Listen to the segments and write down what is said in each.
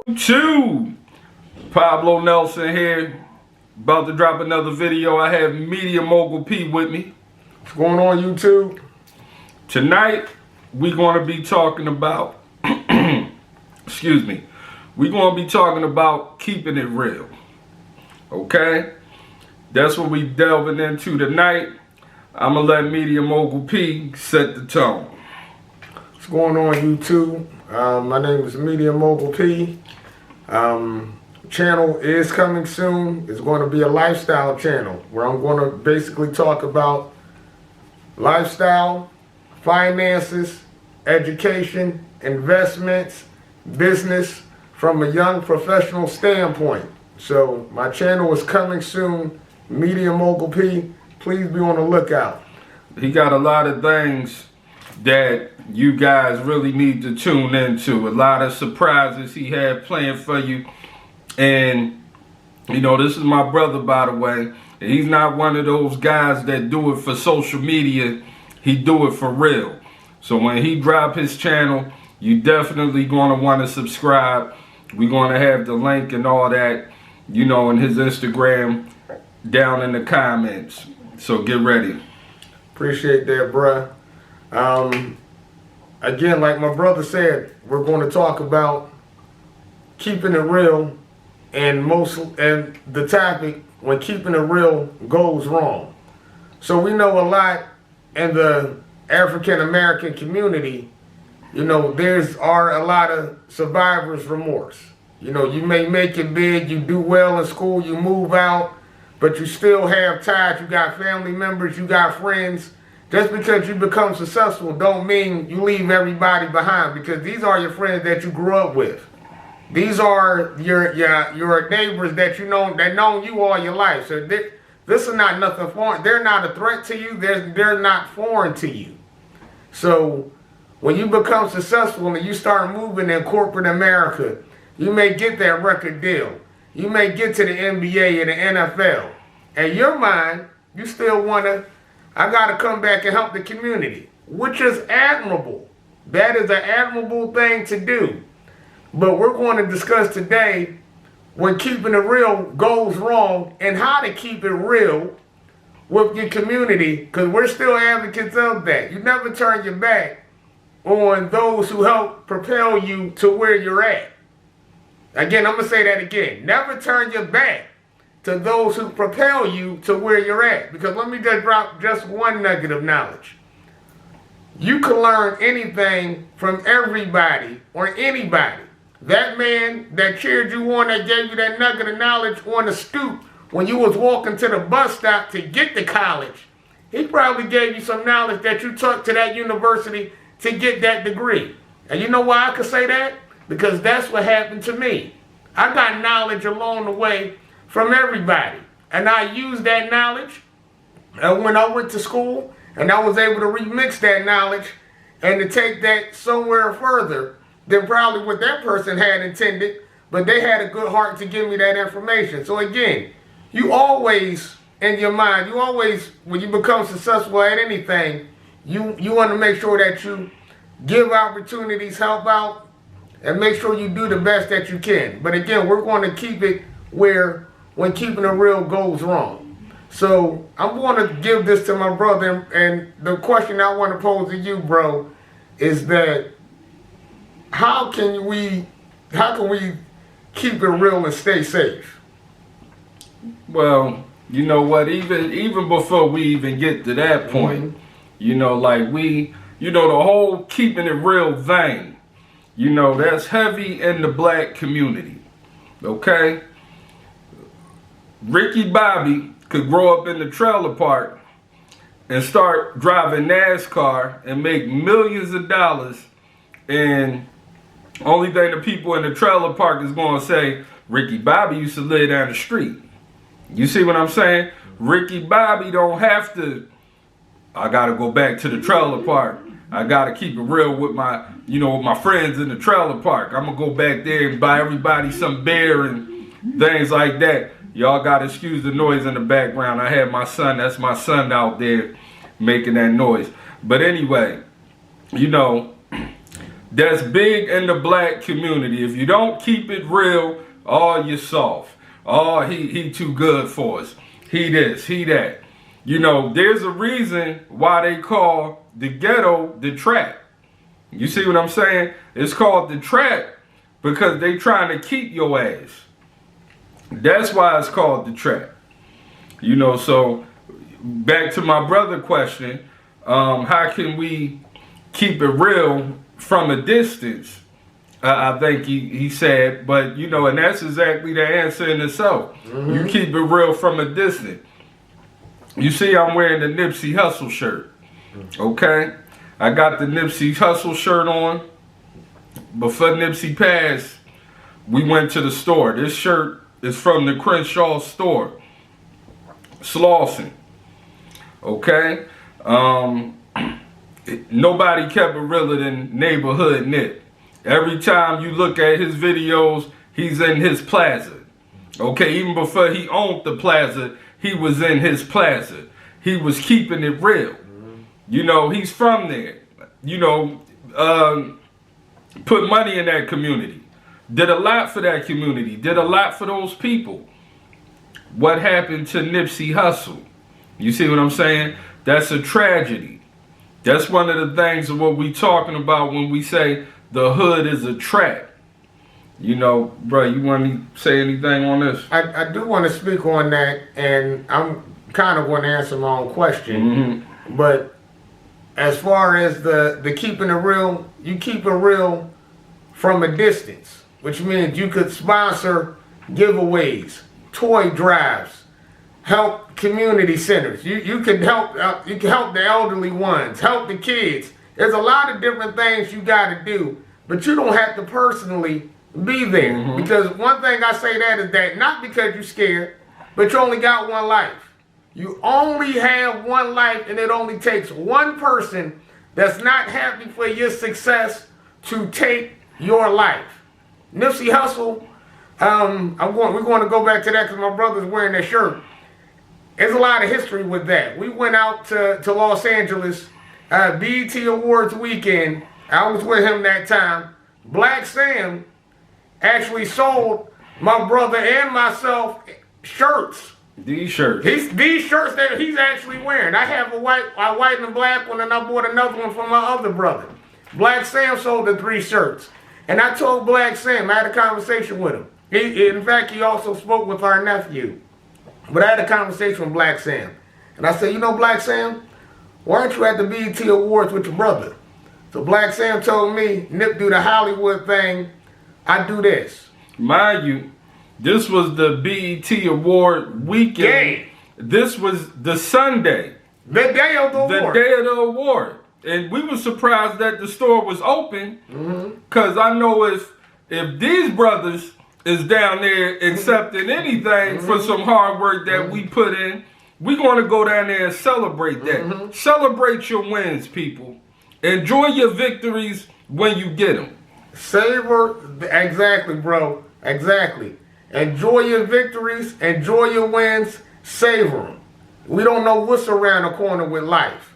YouTube, Pablo Nelson here, about to drop another video. I have Media Mogul P with me. What's going on, YouTube? Tonight, we're going to be talking about, excuse me, we're going to be talking about keeping it real, okay? That's what we delving into tonight. I'm going to let Media Mogul P set the tone. What's going on, YouTube? My name is Media Mogul P. Channel is coming soon. It's going to be a lifestyle channel where I'm going to basically talk about lifestyle, finances, education, investments, business from a young professional standpoint. So my channel is coming soon. Media Mogul P. Please be on the lookout. He got a lot of things that you guys really need to tune into. A lot of surprises he had planned for you. And, you know, this is my brother, by the way. He's not one of those guys that do it for social media. He do it for real. So when he drop his channel, you definitely going to want to subscribe. We're going to have the link and all that, you know, in his Instagram down in the comments. So get ready. Appreciate that, bruh. Again, like my brother said, we're going to talk about keeping it real and the topic when keeping it real goes wrong. So we know a lot in the African American community, you know, are a lot of survivor's remorse. You know, you may make it big, you do well in school, you move out, but you still have ties, you got family members, you got friends. Just because you become successful don't mean you leave everybody behind, because these are your friends that you grew up with. These are your neighbors that you know, that known you all your life. So this is not nothing foreign. They're not a threat to you. They're not foreign to you. So when you become successful and you start moving in corporate America, you may get that record deal. You may get to the NBA and the NFL. In your mind, you still want to, I got to come back and help the community, which is admirable. That is an admirable thing to do. But we're going to discuss today when keeping it real goes wrong and how to keep it real with your community, because we're still advocates of that. You never turn your back on those who help propel you to where you're at. Again, I'm going to say that again. Never turn your back to those who propel you to where you're at. Because let me just drop just one nugget of knowledge. You can learn anything from everybody or anybody. That man that cheered you on, that gave you that nugget of knowledge on the stoop when you was walking to the bus stop to get to college, he probably gave you some knowledge that you took to that university to get that degree. And you know why I can say that? Because that's what happened to me. I got knowledge along the way from everybody. And I used that knowledge. And when I went to school, and I was able to remix that knowledge and to take that somewhere further than probably what that person had intended, but they had a good heart to give me that information. So again, you always, in your mind, you always, when you become successful at anything, you want to make sure that you give opportunities, help out, and make sure you do the best that you can. But again, we're going to keep it where when keeping it real goes wrong. So I'm going to give this to my brother, and the question I want to pose to you, bro, is that how can we keep it real and stay safe? Well, you know what, even before we even get to that point, you know, like the whole keeping it real thing, you know, that's heavy in the black community, okay? Ricky Bobby could grow up in the trailer park and start driving NASCAR and make millions of dollars, and only thing the people in the trailer park is going to say, Ricky Bobby used to live down the street. You see what I'm saying? Ricky Bobby don't have to, I got to go back to the trailer park. I got to keep it real with my, with my friends in the trailer park. I'm going to go back there and buy everybody some beer and things like that. Y'all got to excuse the noise in the background. I had my son, that's my son out there making that noise. But anyway, you know, that's big in the black community. If you don't keep it real, oh, you're soft. Oh, he too good for us. He this, he that. You know, there's a reason why they call the ghetto the trap. You see what I'm saying? It's called the trap because they trying to keep your ass. That's why it's called the trap. You know, so back to my brother question, how can we keep it real from a distance? I think he said, but you know, and that's exactly the answer in itself. Mm-hmm. You keep it real from a distance. You see, I'm wearing the Nipsey Hussle shirt. Okay? I got the Nipsey Hussle shirt on. Before Nipsey passed, we went to the store. This shirt is from the Crenshaw store. Slauson. Okay? Nobody kept it realer than Neighborhood Nip. Every time you look at his videos, he's in his plaza. Okay? Even before he owned the plaza, he was in his plaza. He was keeping it real. You know, he's from there. You know, put money in that community. Did a lot for that community. Did a lot for those people. What happened to Nipsey Hussle? You see what I'm saying? That's a tragedy. That's one of the things of what we talking about when we say the hood is a trap. You know, bro, you want me to say anything on this? I do want to speak on that, and I'm kind of going to answer my own question. Mm-hmm. But as far as the keeping it real, you keep it real from a distance, which means you could sponsor giveaways, toy drives, help community centers. You can help the elderly ones, help the kids. There's a lot of different things you got to do, but you don't have to personally be there. Mm-hmm. Because one thing I say that is that not because you're scared, but you only got one life. You only have one life, and it only takes one person that's not happy for your success to take your life. Nipsey Hussle, we're going to go back to that because my brother's wearing that shirt. There's a lot of history with that. We went out to Los Angeles, BET Awards weekend. I was with him that time. Black Sam actually sold my brother and myself shirts. These shirts. These shirts that he's actually wearing. I have a white and a black one, and I bought another one from my other brother. Black Sam sold the 3 shirts. And I told Black Sam, I had a conversation with him. In fact, he also spoke with our nephew. But I had a conversation with Black Sam. And I said, you know, Black Sam, why aren't you at the BET Awards with your brother? So Black Sam told me, Nip do the Hollywood thing, I do this. Mind you, this was the BET Award weekend. Game. This was the Sunday. The day of the award. The day of the award. And we were surprised that the store was open. Because I know if these brothers is down there accepting anything for some hard work that we put in, we're going to go down there and celebrate that. Celebrate your wins, people. Enjoy your victories when you get them. Savor, exactly, bro. Exactly. Enjoy your victories, enjoy your wins, savor them. We don't know what's around the corner with life.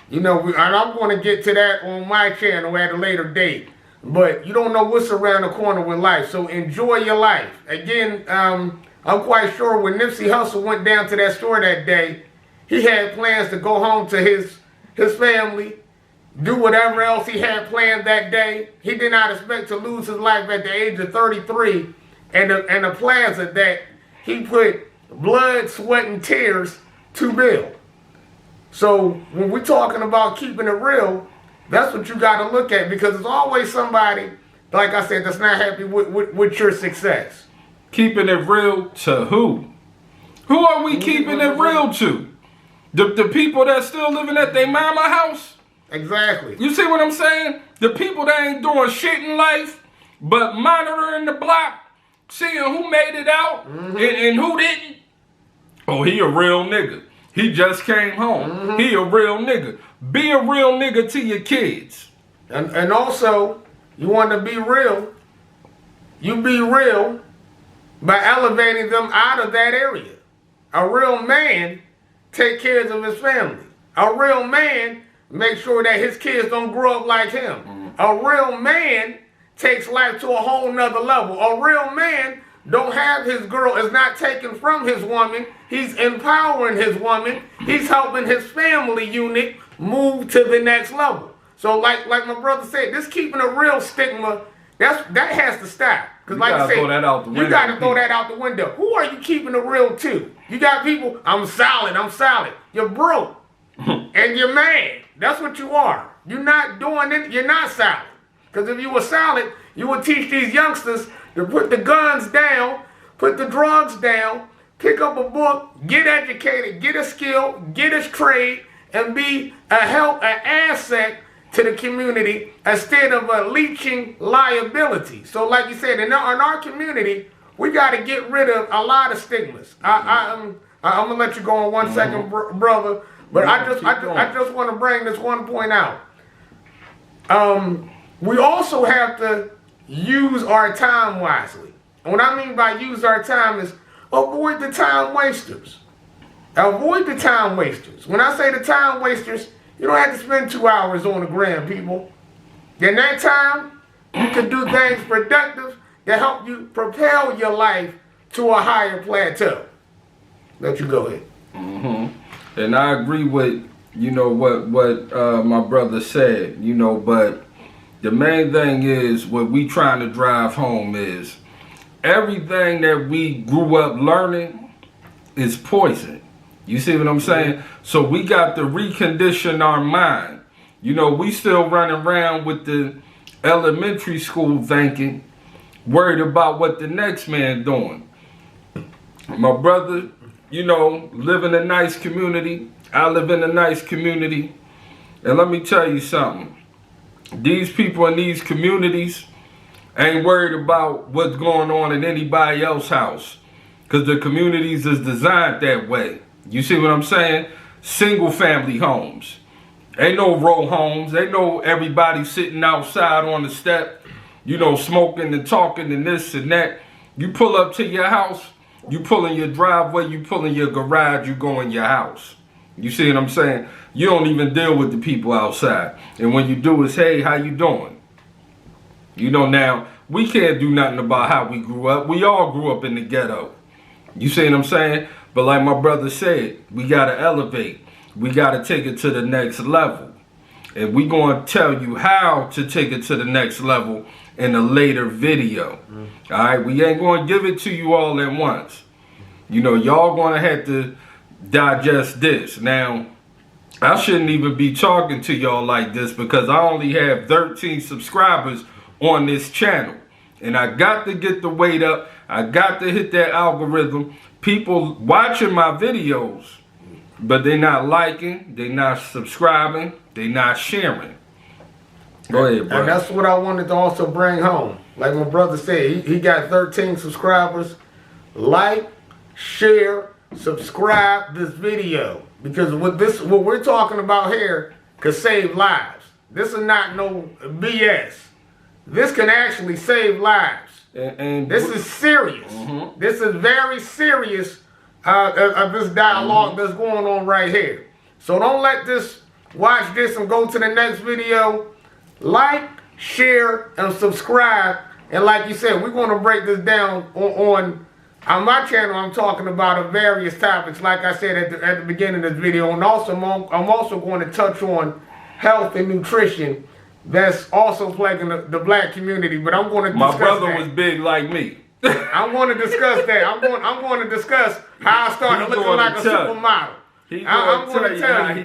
You know, and I'm going to get to that on my channel at a later date. But you don't know what's around the corner with life, so enjoy your life. Again, I'm quite sure when Nipsey Hussle went down to that store that day, he had plans to go home to his family, do whatever else he had planned that day. He did not expect to lose his life at the age of 33 and the plaza that he put blood, sweat, and tears to build. So when we're talking about keeping it real, that's what you got to look at, because there's always somebody, like I said, that's not happy with your success. Keeping it real to who? Who are we keeping it real to? The people that still living at their mama house? Exactly. You see what I'm saying? The people that ain't doing shit in life, but monitoring the block, seeing who made it out and who didn't. Oh, he a real nigga. He just came home. He a real nigga. Be a real nigga to your kids. And also, you want to be real, you be real by elevating them out of that area. A real man take care of his family. A real man make sure that his kids don't grow up like him. A real man takes life to a whole nother level. A real man don't have his girl, is not taken from his woman. He's empowering his woman. He's helping his family unit move to the next level. So like my brother said, this keeping a real stigma, that has to stop. Because like I said, you got to throw that out the window. Who are you keeping it real to? You got people, I'm solid. You're broke. And you're mad. That's what you are. You're not doing it. You're not solid. Because if you were solid, you would teach these youngsters to put the guns down, put the drugs down, pick up a book, get educated, get a skill, get a trade, and be an asset to the community instead of a leeching liability. So like you said, in our community, we got to get rid of a lot of stigmas. I'm going to let you go on 1 second, brother. But I just want to bring this one point out. We also have to use our time wisely. And what I mean by use our time is avoid the time wasters. Avoid the time wasters. When I say the time wasters, you don't have to spend 2 hours on the gram, people. In that time, you can do things productive that help you propel your life to a higher plateau. Let you go ahead. Mm-hmm. And I agree with, what my brother said, but the main thing is what we trying to drive home is everything that we grew up learning is poison. You see what I'm saying? So we got to recondition our mind. We still running around with the elementary school thinking, worried about what the next man doing. My brother, live in a nice community. I live in a nice community. And let me tell you something. These people in these communities ain't worried about what's going on in anybody else's house. Because the communities is designed that way. You see what I'm saying? Single family homes. Ain't no row homes. Ain't no everybody sitting outside on the step, smoking and talking and this and that. You pull up to your house, you pull in your driveway, you pull in your garage, you go in your house. You see what I'm saying? You don't even deal with the people outside. And when you do, it's, hey, how you doing? Now, we can't do nothing about how we grew up. We all grew up in the ghetto. You see what I'm saying? But like my brother said, we got to elevate. We got to take it to the next level. And we're going to tell you how to take it to the next level in a later video. All right? We ain't going to give it to you all at once. Y'all going to have to digest this. Now, I shouldn't even be talking to y'all like this because I only have 13 subscribers on this channel. And I got to get the weight up. I got to hit that algorithm. People watching my videos, but they're not liking, they're not subscribing, they're not sharing. Go ahead, bro. And that's what I wanted to also bring home. Like my brother said, he got 13 subscribers. Like, share, subscribe this video. Because what we're talking about here could save lives. This is not no BS. This can actually save lives. And this is serious. Mm-hmm. This is very serious, this dialogue that's going on right here. So don't let this, watch this and go to the next video. Like, share, and subscribe. And like you said, we're going to break this down on my channel. I'm talking about various topics, like I said at the beginning of this video. And also, I'm also going to touch on health and nutrition. That's also plaguing the black community, but I'm going to discuss that. My brother was big like me. I'm going to discuss that. I'm going to discuss how I started looking like a supermodel. I'm going to tell you.